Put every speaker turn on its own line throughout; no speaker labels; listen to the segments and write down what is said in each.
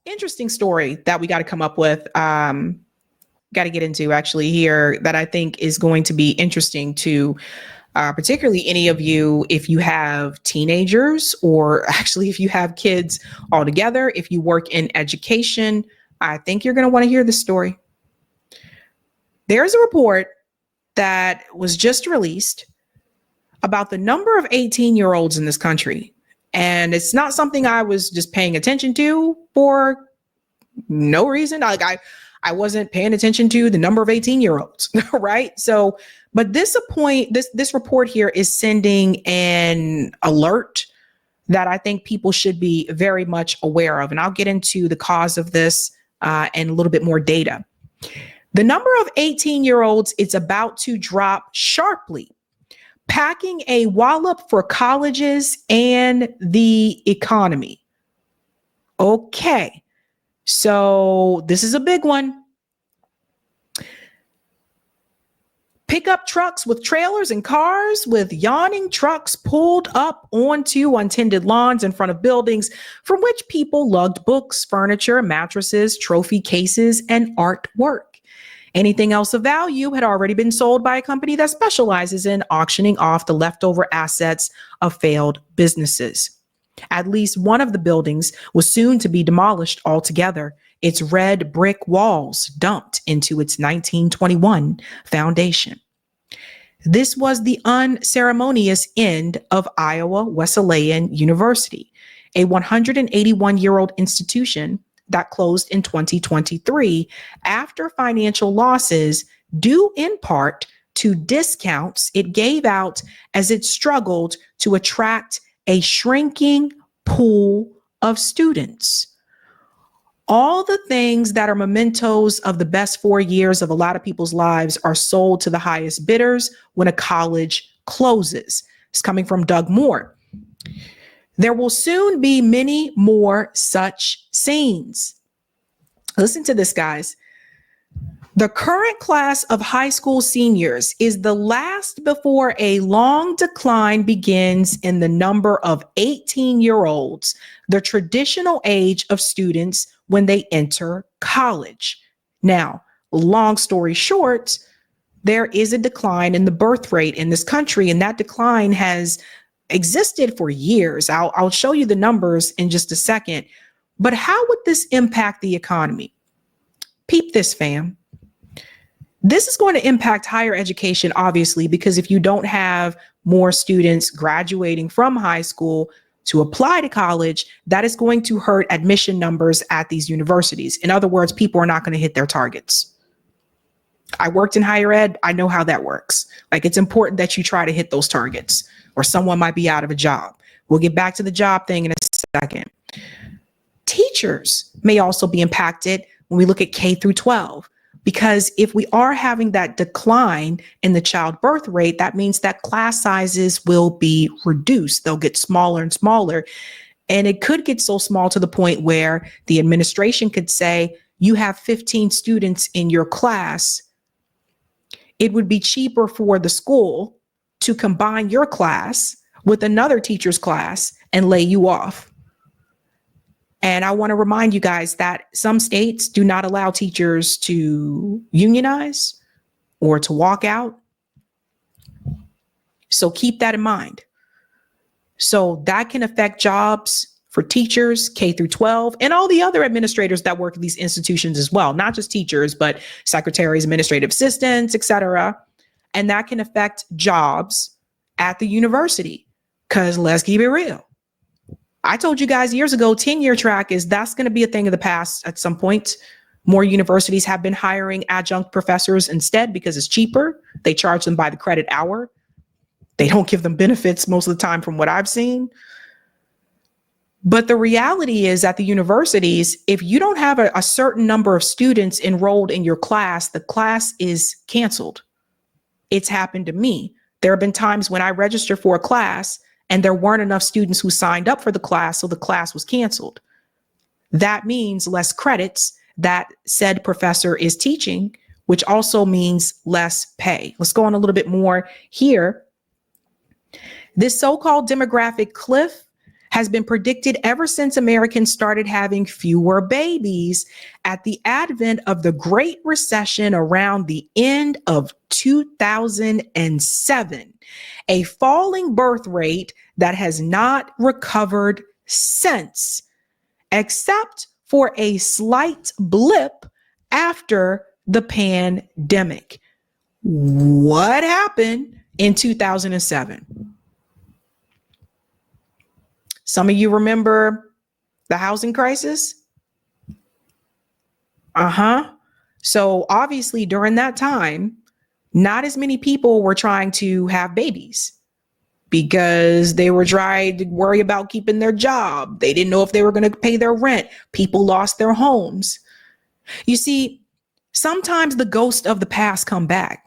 Interesting story that we got to come up with. Got to get into actually here that I think is going to be interesting to particularly any of you if you have teenagers or actually if you have kids altogether, if you work in education. I think you're going to want to hear this story. There's a report that was just released about the number of 18-year-olds in this country. And it's not something I was just paying attention to for no reason. Like I wasn't paying attention to the number of 18-year-olds, right? So, but this report here is sending an alert that I think people should be very much aware of. And I'll get into the cause of this and a little bit more data. The number of 18-year-olds is about to drop sharply, packing a wallop for colleges and the economy. Okay. So this is a big one. Pickup trucks with trailers and cars with yawning trucks pulled up onto untended lawns in front of buildings from which people lugged books, furniture, mattresses, trophy cases, and artwork. Anything else of value had already been sold by a company that specializes in auctioning off the leftover assets of failed businesses. At least one of the buildings was soon to be demolished altogether, its red brick walls dumped into its 1921 foundation. This was the unceremonious end of Iowa Wesleyan University, a 181-year-old institution that closed in 2023 after financial losses due in part to discounts it gave out as it struggled to attract a shrinking pool of students. All the things that are mementos of the best 4 years of a lot of people's lives are sold to the highest bidders when a college closes. It's coming from Doug Moore. There will soon be many more such scenes. Listen to this, guys. The current class of high school seniors is the last before a long decline begins in the number of 18-year-olds, the traditional age of students when they enter college. Now, long story short, there is a decline in the birth rate in this country, and that decline has existed for years. I'll show you the numbers in just a second. But how would this impact the economy? Peep this, fam. This is going to impact higher education, obviously, because if you don't have more students graduating from high school to apply to college, that is going to hurt admission numbers at these universities. In other words, people are not going to hit their targets. I worked in higher ed. I know how that works. Like, it's important that you try to hit those targets, or someone might be out of a job. We'll get back to the job thing in a second. Teachers may also be impacted when we look at K through 12, because if we are having that decline in the child birth rate, that means that class sizes will be reduced. They'll get smaller and smaller. And it could get so small to the point where the administration could say, you have 15 students in your class. It would be cheaper for the school to combine your class with another teacher's class and lay you off. And I want to remind you guys that some states do not allow teachers to unionize or to walk out. So keep that in mind. So that can affect jobs for teachers, K through 12, and all the other administrators that work at these institutions as well. Not just teachers, but secretaries, administrative assistants, etc. And that can affect jobs at the university, because let's keep it real. I told you guys years ago, 10-year track that's going to be a thing of the past at some point. More universities have been hiring adjunct professors instead because it's cheaper. They charge them by the credit hour. They don't give them benefits most of the time from what I've seen. But the reality is at the universities, if you don't have a certain number of students enrolled in your class, the class is canceled. It's happened to me. There have been times when I registered for a class and there weren't enough students who signed up for the class, so the class was canceled. That means less credits that said professor is teaching, which also means less pay. Let's go on a little bit more here. This so-called demographic cliff has been predicted ever since Americans started having fewer babies at the advent of the Great Recession around the end of 2007, a falling birth rate that has not recovered since, except for a slight blip after the pandemic. What happened in 2007? Some of you remember the housing crisis? So obviously during that time, not as many people were trying to have babies because they were trying to worry about keeping their job. They didn't know if they were going to pay their rent. People lost their homes. You see, sometimes the ghosts of the past come back.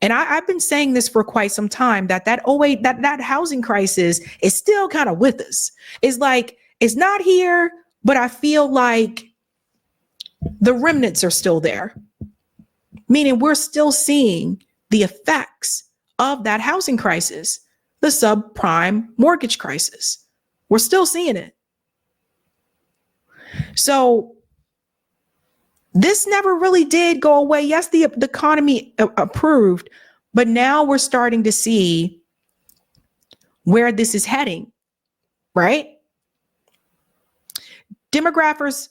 And I've been saying this for quite some time, that housing crisis is still kind of with us. It's like, it's not here, but I feel like the remnants are still there. Meaning we're still seeing the effects of that housing crisis, the subprime mortgage crisis. We're still seeing it. So this never really did go away. Yes, the economy improved, but now we're starting to see where this is heading, right? Demographers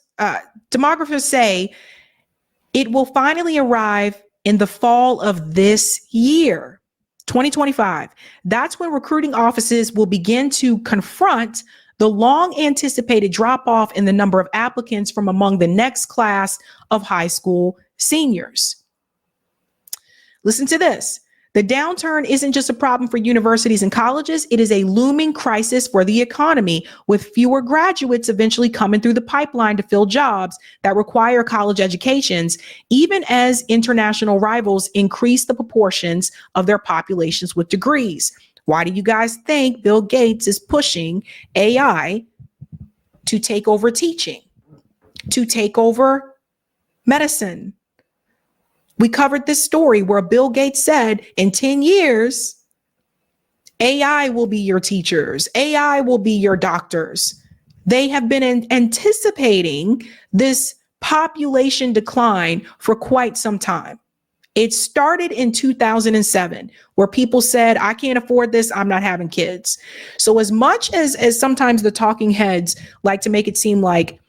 say it will finally arrive in the fall of this year, 2025. That's when recruiting offices will begin to confront the long anticipated drop off in the number of applicants from among the next class of high school seniors. Listen to this. The downturn isn't just a problem for universities and colleges. It is a looming crisis for the economy, with fewer graduates eventually coming through the pipeline to fill jobs that require college educations, even as international rivals increase the proportions of their populations with degrees. Why do you guys think Bill Gates is pushing AI to take over teaching, to take over medicine? We covered this story where Bill Gates said in 10 years, AI will be your teachers. AI will be your doctors. They have been anticipating this population decline for quite some time. It started in 2007, where people said, I can't afford this, I'm not having kids. So as much as sometimes the talking heads like to make it seem like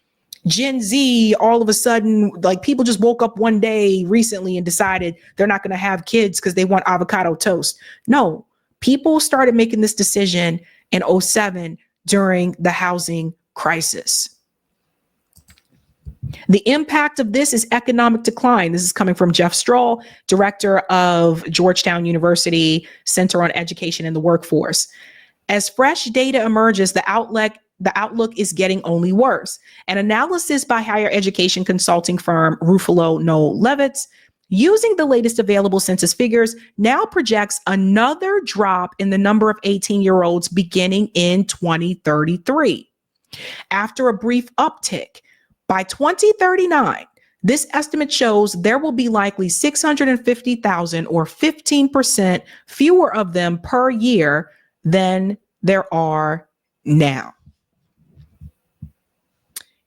Gen Z, all of a sudden, like people just woke up one day recently and decided they're not going to have kids because they want avocado toast. No, people started making this decision in 2007 during the housing crisis. The impact of this is economic decline. This is coming from Jeff Stroll, director of Georgetown University Center on Education and the Workforce. As fresh data emerges, the outlook is getting only worse. An analysis by higher education consulting firm Ruffalo Noel Levitz, using the latest available census figures, now projects another drop in the number of 18-year-olds beginning in 2033. After a brief uptick, by 2039, this estimate shows there will be likely 650,000 or 15% fewer of them per year than there are now.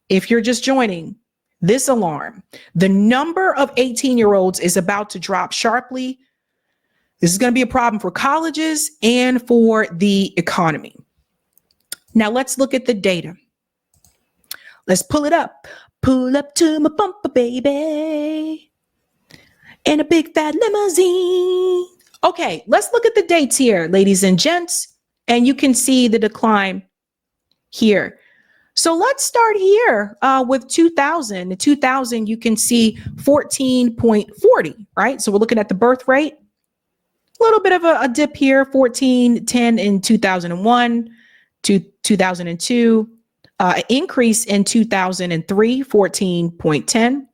If you're just joining this alarm, the number of 18-year-olds is about to drop sharply. This is going to be a problem for colleges and for the economy. Now let's look at the data. Let's pull it up. Pull up to my bumper, baby, in a big fat limousine. Okay, let's look at the dates here, ladies and gents, and you can see the decline here. So let's start here with 2000. In 2000, you can see 14.40, right? So we're looking at the birth rate. A little bit of a dip here, 14.10 in 2001 to 2002. Increase in 2003, 14.10,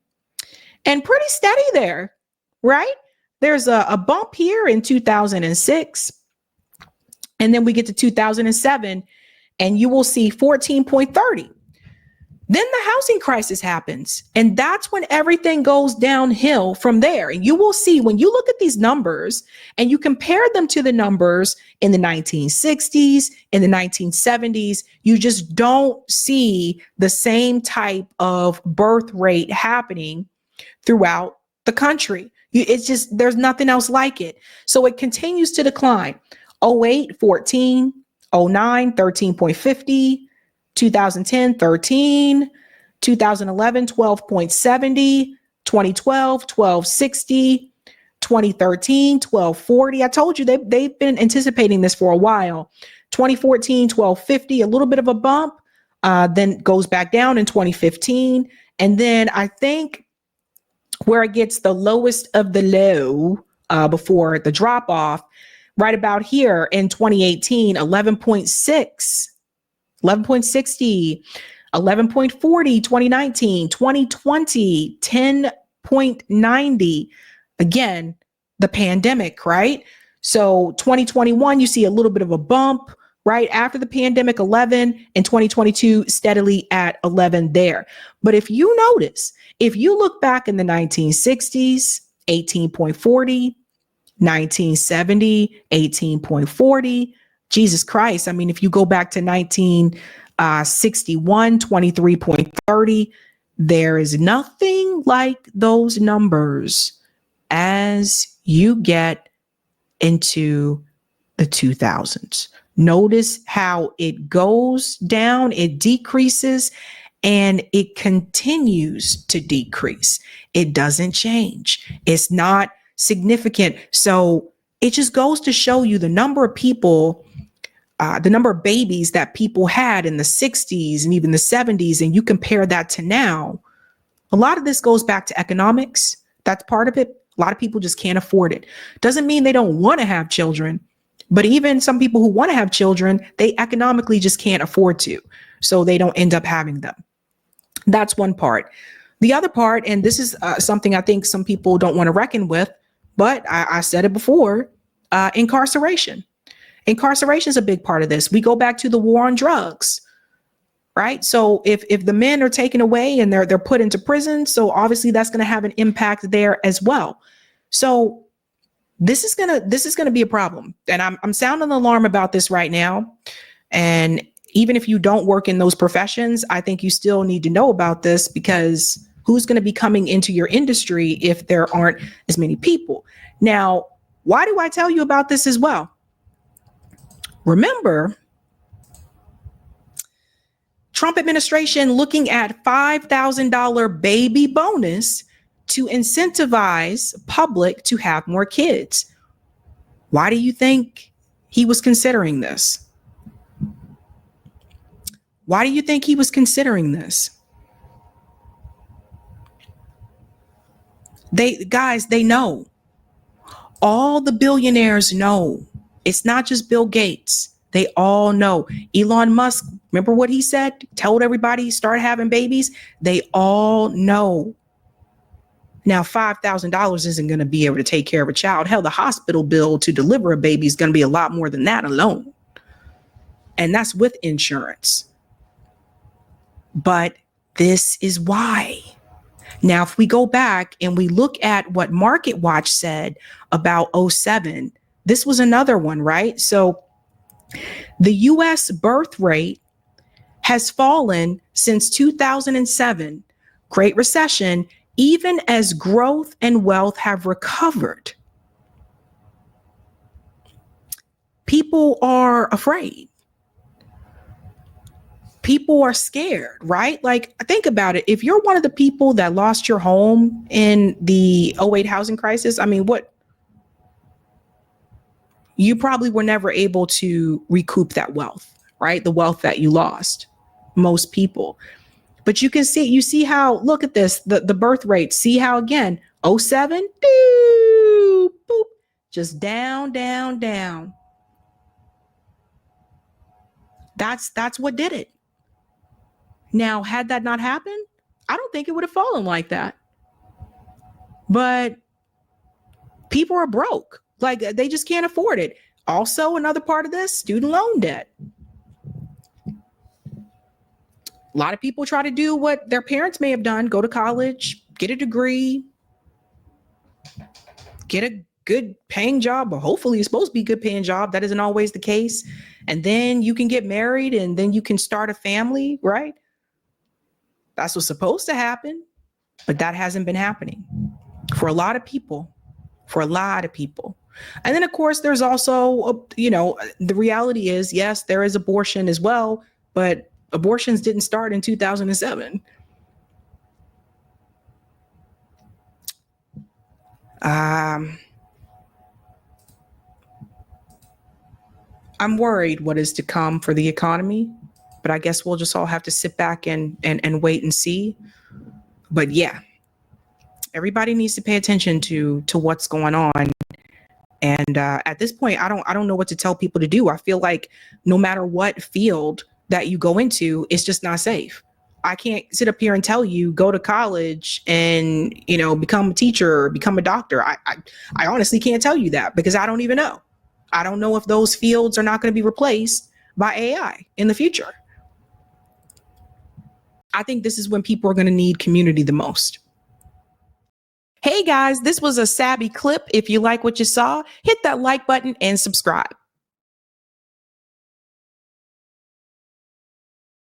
and pretty steady there, right? There's a bump here in 2006, and then we get to 2007, and you will see 14.30. Then the housing crisis happens, and that's when everything goes downhill from there. And you will see when you look at these numbers and you compare them to the numbers in the 1960s, in the 1970s, you just don't see the same type of birth rate happening throughout the country. It's just, there's nothing else like it. So it continues to decline. 08, 14, 09, 13.50. 2010, 13, 2011, 12.70, 2012, 12.60, 2013, 12.40. I told you they've been anticipating this for a while. 2014, 12.50, a little bit of a bump, then goes back down in 2015. And then I think where it gets the lowest of the low before the drop off, right about here in 2018, 11.6. 11.60, 11.40, 2019, 2020, 10.90. Again, the pandemic, right? So 2021, you see a little bit of a bump right after the pandemic, 11, and 2022 steadily at 11 there. But if you notice, if you look back in the 1960s, 18.40, 1970, 18.40, Jesus Christ. I mean, if you go back to 1961, 23.30, there is nothing like those numbers as you get into the 2000s. Notice how it goes down, it decreases, and it continues to decrease. It doesn't change. It's not significant. So it just goes to show you the number of people, the number of babies that people had in the 60s and even the 70s, and you compare that to now. A lot of this goes back to economics. That's part of it. A lot of people just can't afford it. Doesn't mean they don't want to have children, but even some people who want to have children, they economically just can't afford to. So they don't end up having them. That's one part. The other part, and this is something I think some people don't want to reckon with, but I said it before, incarceration. Incarceration is a big part of this. We go back to the war on drugs, right? So if the men are taken away and they're put into prison, so obviously that's going to have an impact there as well. So this is gonna be a problem, and I'm sounding the alarm about this right now. And even if you don't work in those professions, I think you still need to know about this, because who's going to be coming into your industry if there aren't as many people? Now, why do I tell you about this as well? Remember, Trump administration looking at $5,000 baby bonus to incentivize public to have more kids. Why do you think he was considering this? Why do you think he was considering this? They know. All the billionaires know. It's not just Bill Gates. They all know. Elon Musk, remember what he said? Told everybody start having babies. They all know. Now, $5,000 isn't going to be able to take care of a child. Hell, the hospital bill to deliver a baby is going to be a lot more than that alone. And that's with insurance. But this is why. Now, if we go back and we look at what Market Watch said about 07, this was another one, right? So the US birth rate has fallen since 2007, Great Recession, even as growth and wealth have recovered. People are afraid. People are scared, right? Like, think about it. If you're one of the people that lost your home in the 08 housing crisis, I mean, you probably were never able to recoup that wealth, right? The wealth that you lost, most people. But you see how, look at this, the birth rate, see how again, 07, boop, boop, just down, down, down. That's what did it. Now, had that not happened, I don't think it would have fallen like that. But people are broke. Like, they just can't afford it. Also, another part of this, student loan debt. A lot of people try to do what their parents may have done, go to college, get a degree, get a good paying job, or hopefully it's supposed to be a good paying job. That isn't always the case. And then you can get married and then you can start a family, right? That's what's supposed to happen, but that hasn't been happening for a lot of people, And then of course, there's also, the reality is, yes, there is abortion as well, but abortions didn't start in 2007. I'm worried what is to come for the economy, but I guess we'll just all have to sit back and wait and see. But yeah, everybody needs to pay attention to what's going on. And at this point, I don't know what to tell people to do. I feel like no matter what field that you go into, it's just not safe. I can't sit up here and tell you go to college and become a teacher or become a doctor. I honestly can't tell you that because I don't even know. I don't know if those fields are not going to be replaced by AI in the future. I think this is when people are going to need community the most. Hey guys, this was a Sabby clip. If you like what you saw, hit that like button and subscribe.